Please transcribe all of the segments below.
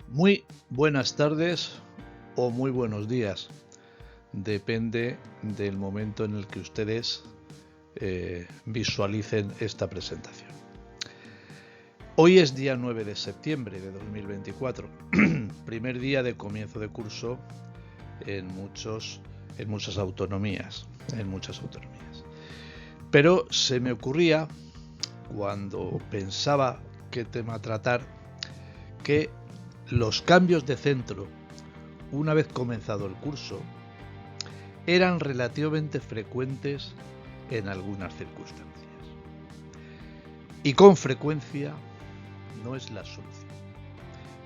Muy buenas tardes o muy buenos días. Depende del momento en el que ustedes visualicen esta presentación. Hoy es día 9 de septiembre de 2024, primer día de comienzo de curso en muchas autonomías. Pero se me ocurría, cuando pensaba qué tema tratar, que los cambios de centro, una vez comenzado el curso, eran relativamente frecuentes en algunas circunstancias. Y con frecuencia no es la solución.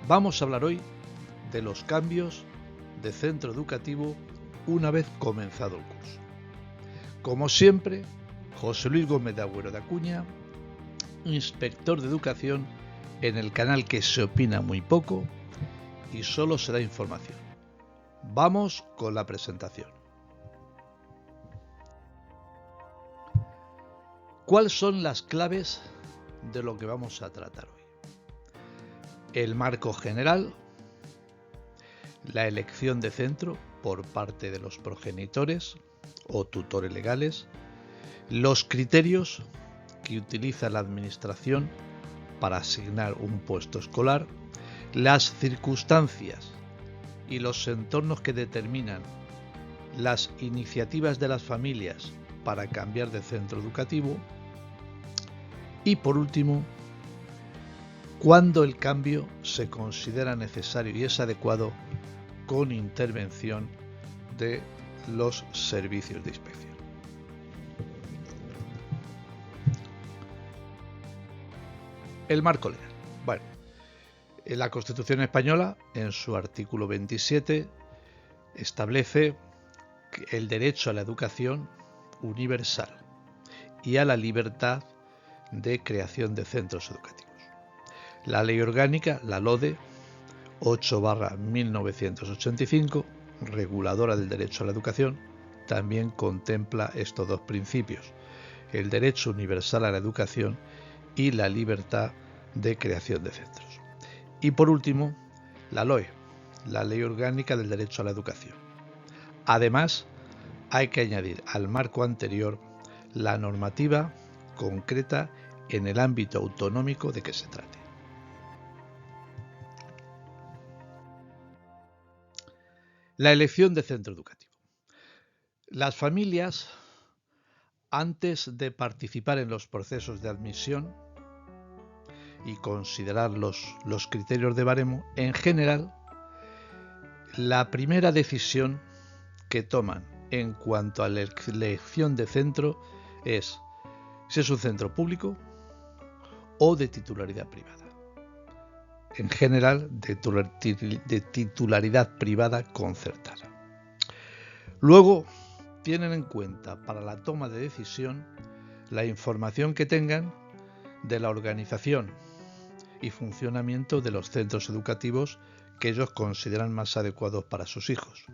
Vamos a hablar hoy de los cambios de centro educativo una vez comenzado el curso. Como siempre, José Luis Gómez de Agüero de Acuña, inspector de educación en el canal que se opina muy poco y solo se da información. Vamos con la presentación. ¿Cuáles son las claves de lo que vamos a tratar hoy? El marco general, la elección de centro por parte de los progenitores o tutores legales, los criterios que utiliza la administración para asignar un puesto escolar, las circunstancias y los entornos que determinan las iniciativas de las familias para cambiar de centro educativo y, por último, cuándo el cambio se considera necesario y es adecuado con intervención de los servicios de inspección. El marco legal. Bueno, la Constitución española, en su artículo 27, establece el derecho a la educación universal y a la libertad de creación de centros educativos. La Ley Orgánica, la LODE 8/1985, reguladora del derecho a la educación, también contempla estos dos principios: el derecho universal a la educación y la libertad de creación de centros. Y por último, la LOE, la Ley Orgánica del Derecho a la Educación. Además, hay que añadir al marco anterior la normativa concreta en el ámbito autonómico de que se trate. La elección de centro educativo. Las familias, antes de participar en los procesos de admisión y considerar los criterios de baremo, en general, la primera decisión que toman en cuanto a la elección de centro es si es un centro público o de titularidad privada. En general, de titularidad privada concertada. Luego, tienen en cuenta para la toma de decisión la información que tengan de la organización y funcionamiento de los centros educativos que ellos consideran más adecuados para sus hijos.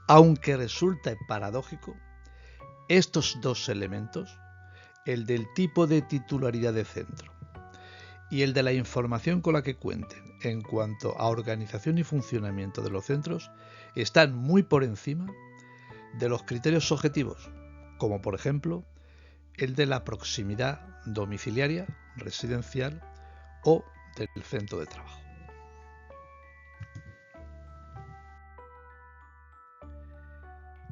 Aunque resulta paradójico, estos dos elementos, el del tipo de titularidad de centro y el de la información con la que cuenten en cuanto a organización y funcionamiento de los centros, están muy por encima de los criterios objetivos, como por ejemplo el de la proximidad domiciliaria, residencial o del centro de trabajo.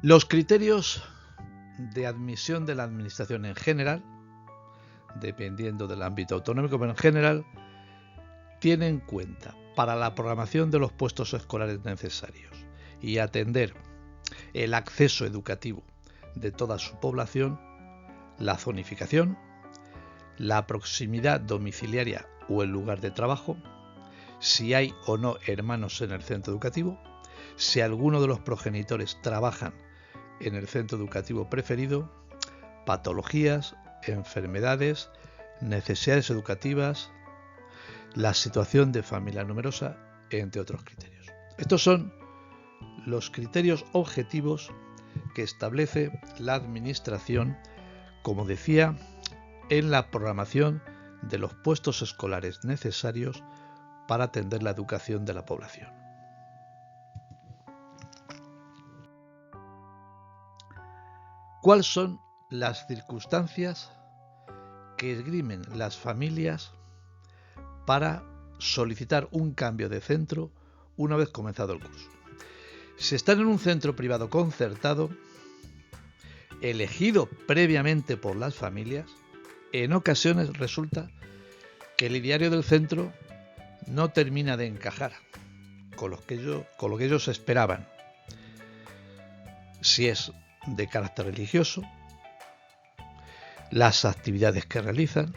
Los criterios de admisión de la administración en general, dependiendo del ámbito autonómico, pero en general, tienen en cuenta para la programación de los puestos escolares necesarios y atender el acceso educativo de toda su población, la zonificación, la proximidad domiciliaria o el lugar de trabajo, si hay o no hermanos en el centro educativo, si alguno de los progenitores trabajan en el centro educativo preferido, patologías, enfermedades, necesidades educativas, la situación de familia numerosa, entre otros criterios. Estos son los criterios objetivos que establece la administración, como decía, en la programación de los puestos escolares necesarios para atender la educación de la población. ¿Cuáles son las circunstancias que esgrimen las familias para solicitar un cambio de centro una vez comenzado el curso? Si están en un centro privado concertado, elegido previamente por las familias, en ocasiones resulta que el ideario del centro no termina de encajar con lo que ellos esperaban. Si es de carácter religioso, las actividades que realizan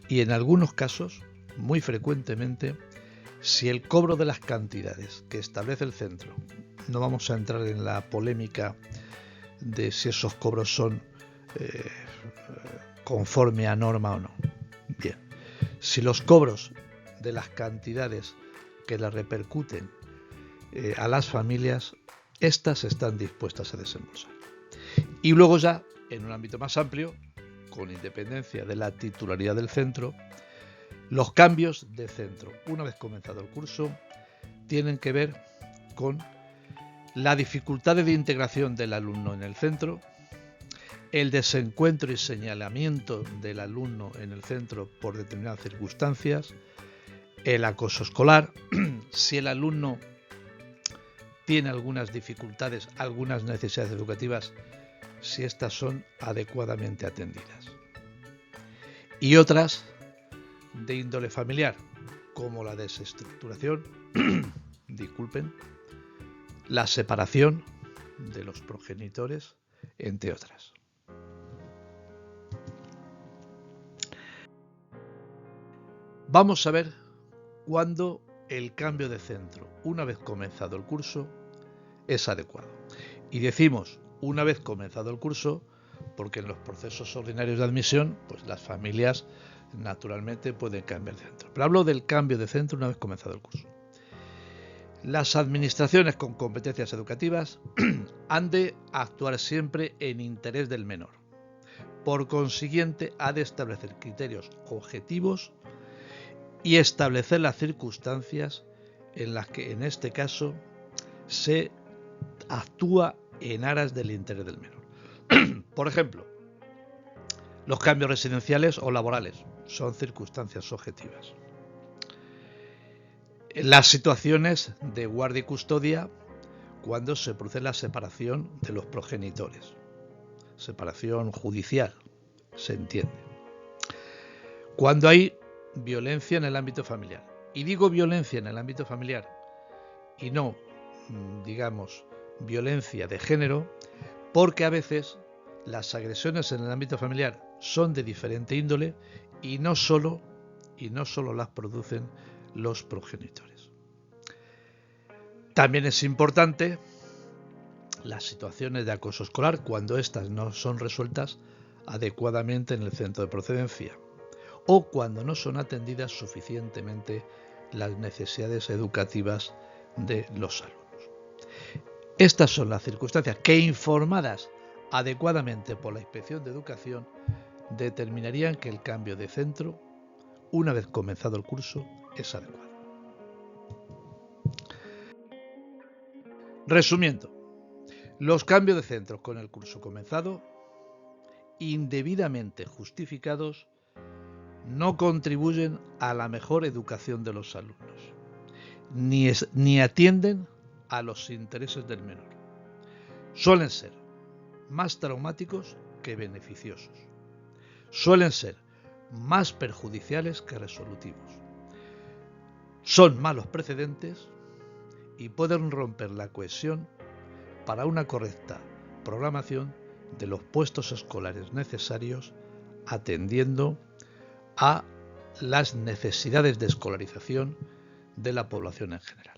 y en algunos casos, muy frecuentemente, si el cobro de las cantidades que establece el centro, no vamos a entrar en la polémica de si esos cobros son conforme a norma o no. Bien, si los cobros de las cantidades que le repercuten a las familias, estas están dispuestas a desembolsar. Y luego ya, en un ámbito más amplio, con independencia de la titularidad del centro, los cambios de centro, una vez comenzado el curso, tienen que ver con la dificultad de integración del alumno en el centro, el desencuentro y señalamiento del alumno en el centro por determinadas circunstancias, el acoso escolar, si el alumno tiene algunas dificultades, algunas necesidades educativas, si estas son adecuadamente atendidas. Y otras de índole familiar, como la desestructuración, disculpen, la separación de los progenitores, entre otras. Vamos a ver cuándo el cambio de centro, una vez comenzado el curso, es adecuado. Y decimos una vez comenzado el curso porque en los procesos ordinarios de admisión, pues las familias naturalmente pueden cambiar de centro. Pero hablo del cambio de centro una vez comenzado el curso. Las administraciones con competencias educativas han de actuar siempre en interés del menor. Por consiguiente, ha de establecer criterios objetivos y establecer las circunstancias en las que, en este caso, se actúa en aras del interés del menor. Por ejemplo, los cambios residenciales o laborales son circunstancias objetivas. Las situaciones de guardia y custodia cuando se produce la separación de los progenitores. Separación judicial, se entiende. Cuando hay violencia en el ámbito familiar. Y digo violencia en el ámbito familiar y no, digamos, violencia de género, porque a veces las agresiones en el ámbito familiar son de diferente índole y no solo las producen los progenitores. También es importante las situaciones de acoso escolar cuando éstas no son resueltas adecuadamente en el centro de procedencia o cuando no son atendidas suficientemente las necesidades educativas de los alumnos. Estas son las circunstancias que, informadas adecuadamente por la Inspección de Educación, determinarían que el cambio de centro, una vez comenzado el curso, es adecuado. Resumiendo, los cambios de centro con el curso comenzado, indebidamente justificados, no contribuyen a la mejor educación de los alumnos, ni atienden a los intereses del menor. Suelen ser más traumáticos que beneficiosos. Suelen ser más perjudiciales que resolutivos. Son malos precedentes y pueden romper la cohesión para una correcta programación de los puestos escolares necesarios, atendiendo a las necesidades de escolarización de la población en general.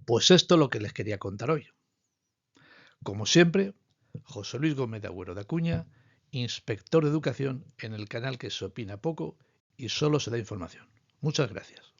Pues esto es lo que les quería contar hoy. Como siempre, José Luis Gómez de Agüero de Acuña, inspector de educación en el canal que se opina poco y solo se da información. Muchas gracias.